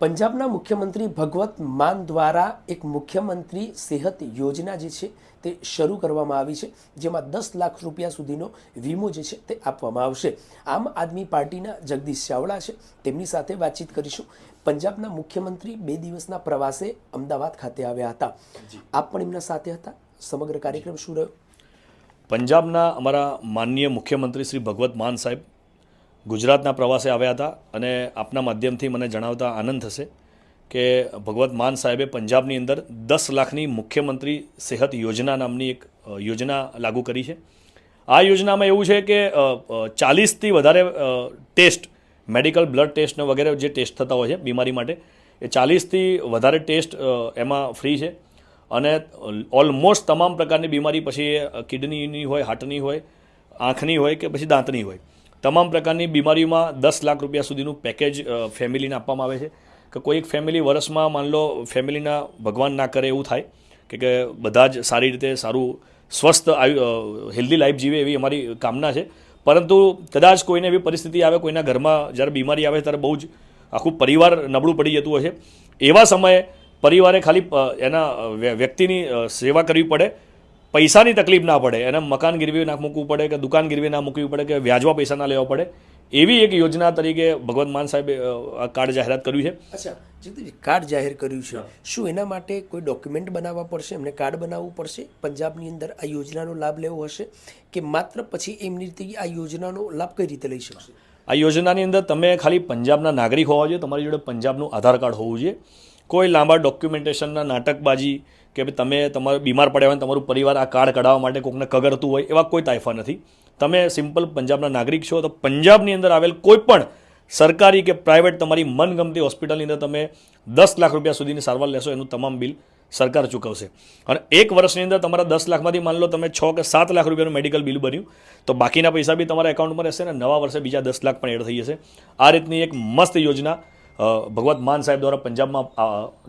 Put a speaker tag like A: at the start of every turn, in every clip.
A: પંજાબના મુખ્યમંત્રી ભગવત માન દ્વારા એક મુખ્યમંત્રી સેહત યોજના જે છે તે શરૂ કરવામાં આવી છે, જેમાં 10 લાખ રૂપિયા સુધીનો વીમો જે છે તે આપવામાં આવશે। આમ આદમી પાર્ટીના જગદીશ ચાવડા છે, તેમની સાથે વાતચીત કરીશું। પંજાબના મુખ્યમંત્રી 2 દિવસના પ્રવાસે અમદાવાદ ખાતે આવ્યા હતા, આપ પણ એમના સાથે હતા। સમગ્ર કાર્યક્રમ શું રહ્યો?
B: પંજાબના અમારા માનનીય મુખ્યમંત્રી શ્રી ભગવત માન સાહેબ ગુજરાતના પ્રવાસે આવ્યા હતા અને આપના માધ્યમથી મને જણાવતા આનંદ થશે કે ભગવત માન સાહેબે પંજાબની અંદર 10 લાખની મુખ્યમંત્રી સેહત યોજના નામની એક યોજના લાગુ કરી છે। આ યોજનામાં એવું છે કે 40થી વધારે ટેસ્ટ, મેડિકલ બ્લડ ટેસ્ટ વગેરે જે ટેસ્ટ થતા હોય છે બીમારી માટે, એ 40થી વધારે ટેસ્ટ એમાં ફ્રી છે અને ઓલમોસ્ટ તમામ પ્રકારની બીમારી, પછી કિડનીની હોય, હાર્ટની હોય, આંખની હોય કે પછી દાંતની હોય, તમામ પ્રકારની બીમારીઓમાં 10 લાખ રૂપિયા સુધીનું પેકેજ ફેમિલીને આપવામાં આવે છે કે કોઈ એક ફેમિલી વર્ષમાં માન લો ફેમિલીના ભગવાન ના કરે એવું થાય કે બધા જ સારી રીતે સારું સ્વસ્થ હેલ્ધી લાઈફ જીવે એવી અમારી કામના છે। પરંતુ કદાચ કોઈને એવી પરિસ્થિતિ આવે, કોઈના ઘરમાં જ્યારે બીમારી આવે ત્યારે બહુ જ આખું પરિવાર નબળું પડી જતું હોય છે, એવા સમયે પરિવારે ખાલી એના વ્યક્તિની સેવા કરવી પડે, પૈસાની તકલીફ ના પડે, એને મકાન ગીરવી ના મૂકવું પડે કે દુકાન ગીરવી ના મૂકવી પડે કે વ્યાજવા પૈસા ના લેવા પડે, એવી એક યોજના તરીકે ભગવત માન સાહેબે આ કાર્ડ જાહેરાત કર્યું છે।
A: અચ્છા, જગદીશ, કાર્ડ જાહેર કર્યું છે, શું એના માટે કોઈ ડોક્યુમેન્ટ બનાવવા પડશે? એમને કાર્ડ બનાવવું પડશે? પંજાબની અંદર આ યોજનાનો લાભ લેવો હશે કે માત્ર પછી એમની રીતે આ યોજનાનો લાભ કઈ રીતે લઈ શકશે?
B: આ યોજનાની અંદર તમે ખાલી પંજાબના નાગરિક હોવા જોઈએ, તમારી જોડે પંજાબનું આધાર કાર્ડ હોવું જોઈએ। કોઈ લાંબા ડોક્યુમેન્ટેશનના નાટકબાજી કે તમે તમારું બીમાર પડ્યા હોય, તમારું પરિવાર આ કાર્ડ કઢાવવા માટે કોઈકને કગરતું હોય, એવા કોઈ તાઇફા નથી। તમે સિમ્પલ પંજાબના નાગરિક છો તો પંજાબની અંદર આવેલ કોઈ પણ સરકારી કે પ્રાઇવેટ તમારી મનગમતી હોસ્પિટલની અંદર તમે 10 લાખ રૂપિયા સુધીની સારવાર લેશો, એનું તમામ બિલ સરકાર ચૂકવશે। અને એક વર્ષની અંદર તમારા 10 લાખમાંથી માન લો તમે 6 કે 7 લાખ રૂપિયાનું મેડિકલ બિલ બન્યું તો બાકીના પૈસા બી તમારા એકાઉન્ટમાં રહેશે ને નવા વર્ષે બીજા 10 લાખ પણ એડ થઈ જશે। આ રીતની એક મસ્ત યોજના ભગવત માન સાહેબ દ્વારા પંજાબમાં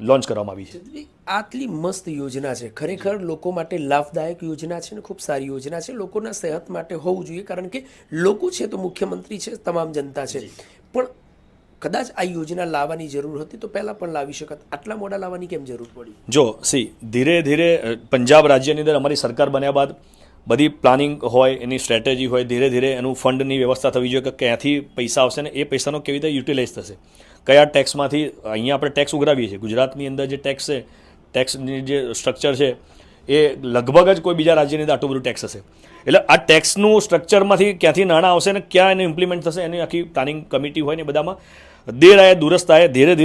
B: લોન્ચ કરવામાં આવી છે।
A: આટલી મસ્ત યોજના છે, ખરેખર લોકો માટે લાભદાયક યોજના છે ને ખૂબ સારી યોજના છે, લોકોના સેહત માટે હોવું જોઈએ, કારણ કે લોકો છે તો મુખ્યમંત્રી છે, તમામ જનતા છે, પણ કદાચ આ યોજના લાવવાની જરૂર હતી તો પહેલાં પણ લાવી શકત, આટલા મોડા લાવવાની કેમ જરૂર પડી?
B: જો ધીરે ધીરે પંજાબ રાજ્યની અંદર અમારી સરકાર બન્યા બાદ બધી પ્લાનિંગ હોય, એની સ્ટ્રેટેજી હોય, ધીરે ધીરે એનું ફંડની વ્યવસ્થા થવી જોઈએ કે ક્યાંથી પૈસા આવશે ને એ પૈસાનો કેવી રીતે યુટિલાઇઝ થશે, કયા ટેક્સમાંથી। અહીંયા આપણે ટેક્સ ઉઘરાવીએ છીએ, ગુજરાતની અંદર જે ટેક્સ છે, ટેક્સની જે સ્ટ્રક્ચર છે એ લગભગ જ કોઈ બીજા રાજ્યની અંદર આટલું બધું ટેક્સ હશે, એટલે આ ટેક્સનું સ્ટ્રક્ચરમાંથી ક્યાંથી નાણાં આવશે ને ક્યાં એને ઇમ્પ્લિમેન્ટ થશે, એની આખી પ્લાનિંગ કમિટી હોય ને બધામાં દેર આયે દુરસ્ત આયે ધીરે ધીરે